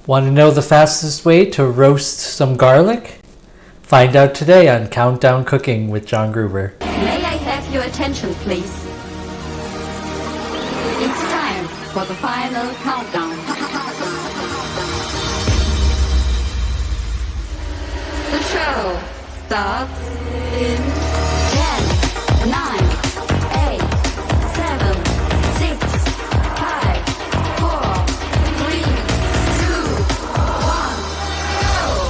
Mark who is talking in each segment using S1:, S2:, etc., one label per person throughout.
S1: Want to know the fastest way to roast some garlic? Find out today on Countdown Cooking with John Gruber.
S2: May I have your attention, please? It's time for the final countdown. The show starts in 10, 9, 8, 7, 6, 5, 4, 3, 2, 1, go!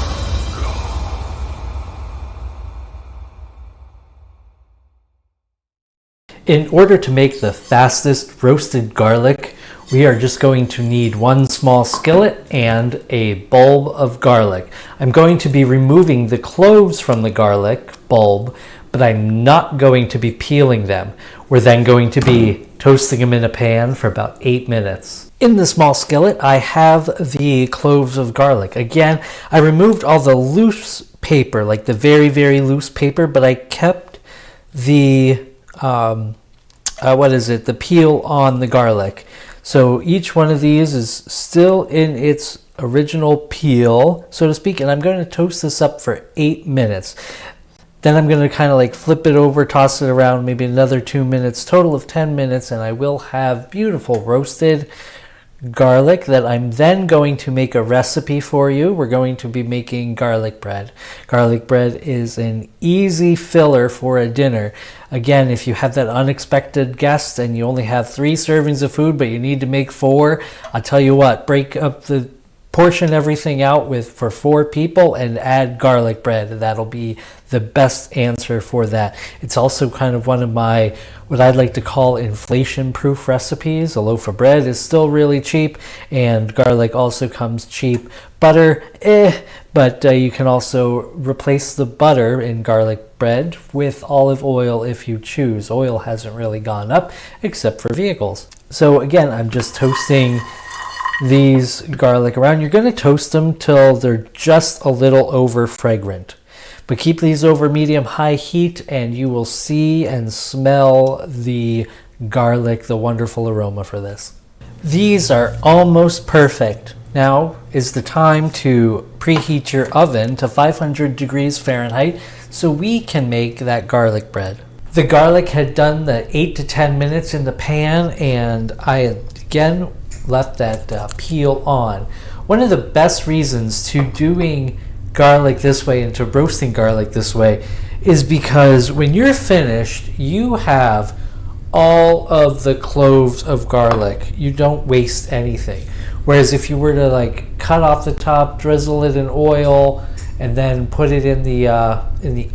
S1: In order to make the fastest roasted garlic, we are just going to need one small skillet and a bulb of garlic. I'm going to be removing the cloves from the garlic bulb, but I'm not going to be peeling them. We're then going to be toasting them in a pan for about 8 minutes. In the small skillet, I have the cloves of garlic. Again, I removed all the loose paper, like the very, very loose paper, but I kept the the peel on the garlic. So each one of these is still in its original peel, so to speak, and I'm going to toast this up for 8 minutes. Then I'm going to kind of like flip it over, toss it around, maybe another 2 minutes, total of 10 minutes, and I will have beautiful roasted garlic that I'm then going to make a recipe for you. We're going to be making garlic bread. Garlic bread is an easy filler for a dinner. Again, if you have that unexpected guest and you only have 3 servings of food, but you need to make 4, I'll tell you what, portion everything out for 4 people and add garlic bread. That'll be the best answer for that. It's also kind of one of my, what I'd like to call inflation-proof recipes. A loaf of bread is still really cheap, and garlic also comes cheap. Butter, but you can also replace the butter in garlic bread with olive oil if you choose. Oil hasn't really gone up except for vehicles. So again, I'm just toasting these garlic around. You're going to toast them till they're just a little over fragrant, but keep these over medium-high heat and you will see and smell the garlic, the wonderful aroma for this. These are almost perfect. Now is the time to preheat your oven to 500 degrees Fahrenheit so we can make that garlic bread. The garlic had done the 8 to 10 minutes in the pan, and I again left that peel on. One of the best reasons to doing garlic this way and to roasting garlic this way is because when you're finished, you have all of the cloves of garlic. You don't waste anything. Whereas if you were to like cut off the top, drizzle it in oil, and then put it in the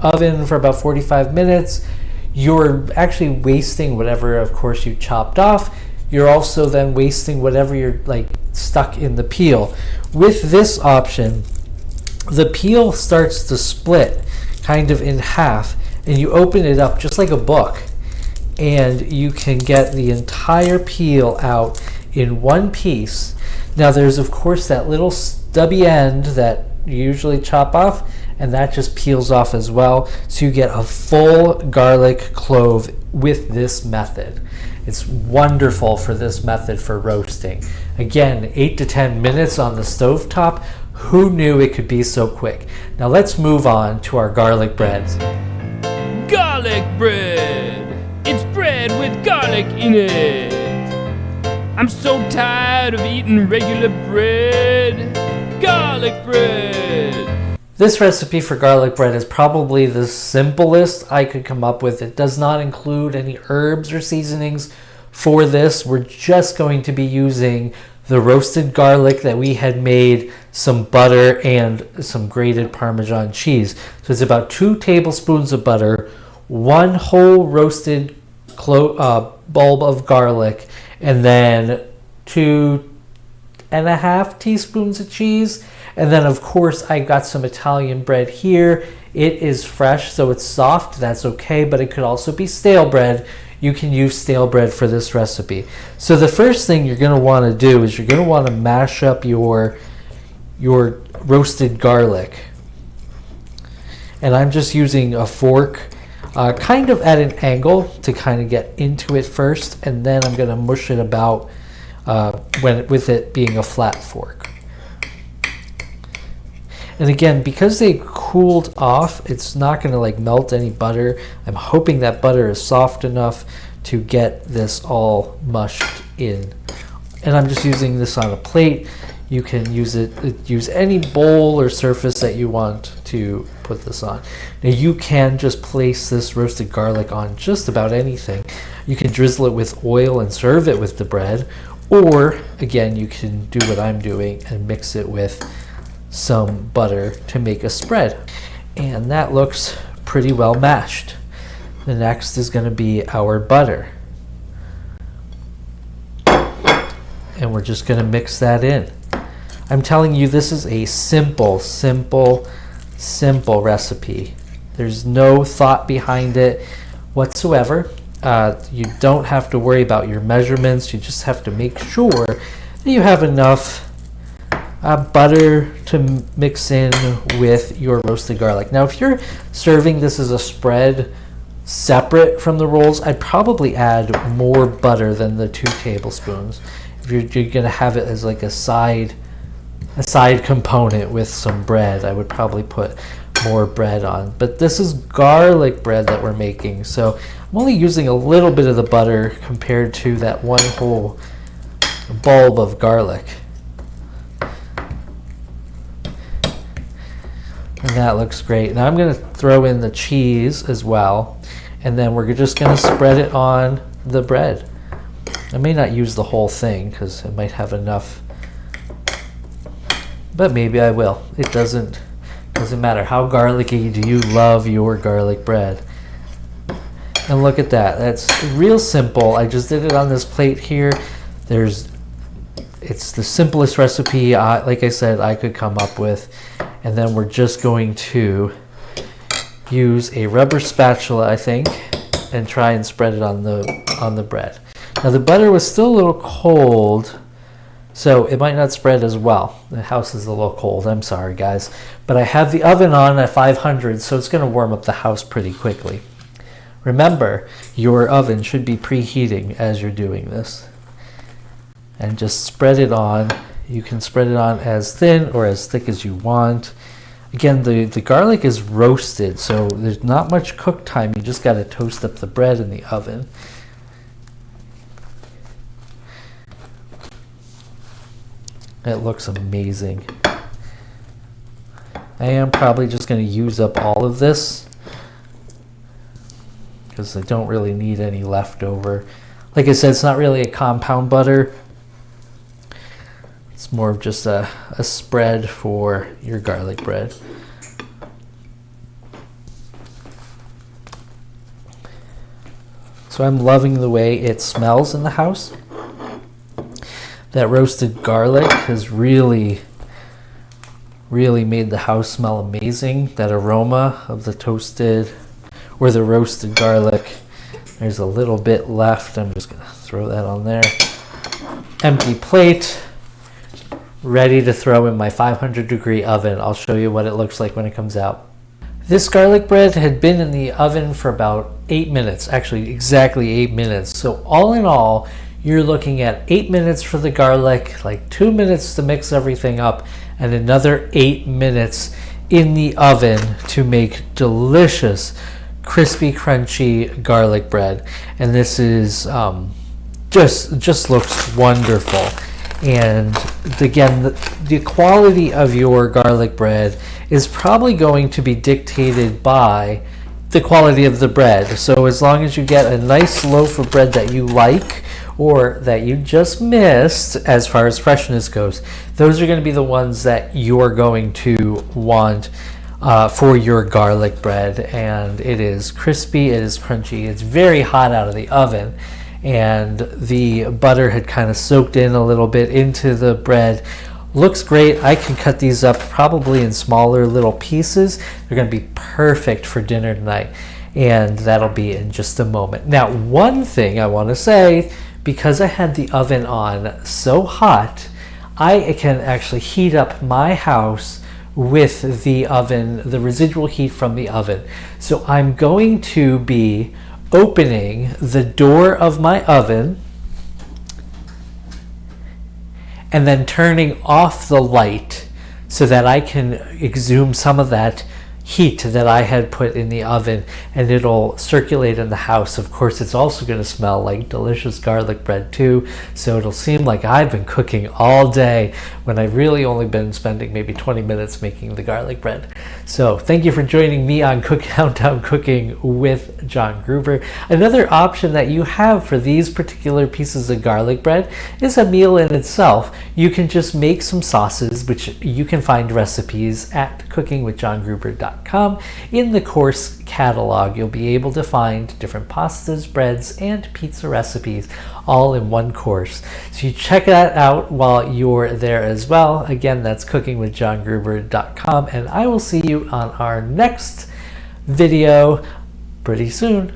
S1: oven for about 45 minutes, you're actually wasting whatever, of course, you chopped off. You're also then wasting whatever you're like stuck in the peel. With this option, the peel starts to split kind of in half, and you open it up just like a book, and you can get the entire peel out in one piece. Now there's of course that little stubby end that you usually chop off, and that just peels off as well. So you get a full garlic clove with this method. It's wonderful for this method for roasting. Again, 8 to 10 minutes on the stovetop. Who knew it could be so quick? Now let's move on to our garlic breads.
S3: Garlic bread! It's bread with garlic in it! I'm so tired of eating regular bread. Garlic bread!
S1: This recipe for garlic bread is probably the simplest I could come up with. It does not include any herbs or seasonings for this. We're just going to be using the roasted garlic that we had made, some butter, and some grated Parmesan cheese. So it's about 2 tablespoons of butter, 1 whole roasted bulb of garlic, and then 2.5 teaspoons of cheese. And then of course I got some Italian bread here. It is fresh, so it's soft. That's okay, but it could also be stale bread. You can use stale bread for this recipe. So the first thing you're going to want to do is you're going to want to mash up your roasted garlic. And I'm just using a fork kind of at an angle to kind of get into it first, and then I'm going to mush it about with it being a flat fork. And again, because they cooled off, it's not going to like melt any butter. I'm hoping that butter is soft enough to get this all mushed in. And I'm just using this on a plate. You can use any bowl or surface that you want to put this on. Now you can just place this roasted garlic on just about anything. You can drizzle it with oil and serve it with the bread, or again, you can do what I'm doing and mix it with some butter to make a spread. And that looks pretty well mashed. The next is going to be our butter. And we're just going to mix that in. I'm telling you, this is a simple recipe. There's no thought behind it whatsoever. You don't have to worry about your measurements. You just have to make sure that you have enough butter to mix in with your roasted garlic. Now, if you're serving this as a spread separate from the rolls, I'd probably add more butter than the 2 tablespoons. If you're going to have it as like a side component with some bread, I would probably put more bread on. But this is garlic bread that we're making, so I'm only using a little bit of the butter compared to that one whole bulb of garlic. And that looks great. Now I'm going to throw in the cheese as well, and then we're just going to spread it on the bread. I may not use the whole thing because it might have enough, but maybe I will. It doesn't matter. How garlicky do you love your garlic bread? And look at that. That's real simple. I just did it on this plate here. It's the simplest recipe, like I said, I could come up with. And then we're just going to use a rubber spatula, I think, and try and spread it on the bread. Now the butter was still a little cold, so it might not spread as well. The house is a little cold, I'm sorry guys. But I have the oven on at 500, so it's going to warm up the house pretty quickly. Remember, your oven should be preheating as you're doing this. And just spread it on. You can spread it on as thin or as thick as you want. Again, the garlic is roasted, so there's not much cook time. You just got to toast up the bread in the oven. It looks amazing. I am probably just going to use up all of this because I don't really need any leftover. Like I said, it's not really a compound butter. It's more of just a spread for your garlic bread. So I'm loving the way it smells in the house. That roasted garlic has really made the house smell amazing. That aroma of the toasted or the roasted garlic. There's a little bit left. I'm just going to throw that on there. Empty plate. Ready to throw in my 500-degree oven. I'll show you what it looks like when it comes out. This garlic bread had been in the oven for about 8 minutes. Actually, exactly 8 minutes. So all in all, you're looking at 8 minutes for the garlic, like 2 minutes to mix everything up, and another 8 minutes in the oven to make delicious, crispy, crunchy garlic bread. And this is just looks wonderful. And again, the quality of your garlic bread is probably going to be dictated by the quality of the bread. So as long as you get a nice loaf of bread that you like, or that you just missed as far as freshness goes, those are going to be the ones that you're going to want for your garlic bread. And it is crispy, it is crunchy, it's very hot out of the oven, and the butter had kind of soaked in a little bit into the bread. Looks great. I can cut these up probably in smaller little pieces. They're going to be perfect for dinner tonight, and that'll be in just a moment. Now, one thing I want to say, because I had the oven on so hot, I can actually heat up my house with the oven, the residual heat from the oven. So I'm going to be opening the door of my oven and then turning off the light so that I can exhume some of that heat that I had put in the oven, and it'll circulate in the house. Of course, it's also going to smell like delicious garlic bread too, so it'll seem like I've been cooking all day when I've really only been spending maybe 20 minutes making the garlic bread. So thank you for joining me on Countdown Cooking with John Gruber. Another option that you have for these particular pieces of garlic bread is a meal in itself. You can just make some sauces, which you can find recipes at cookingwithjohngruber.com. In the course catalog, you'll be able to find different pastas, breads, and pizza recipes all in one course. So you check that out while you're there as well. Again, that's cookingwithjohngruber.com, and I will see you on our next video pretty soon.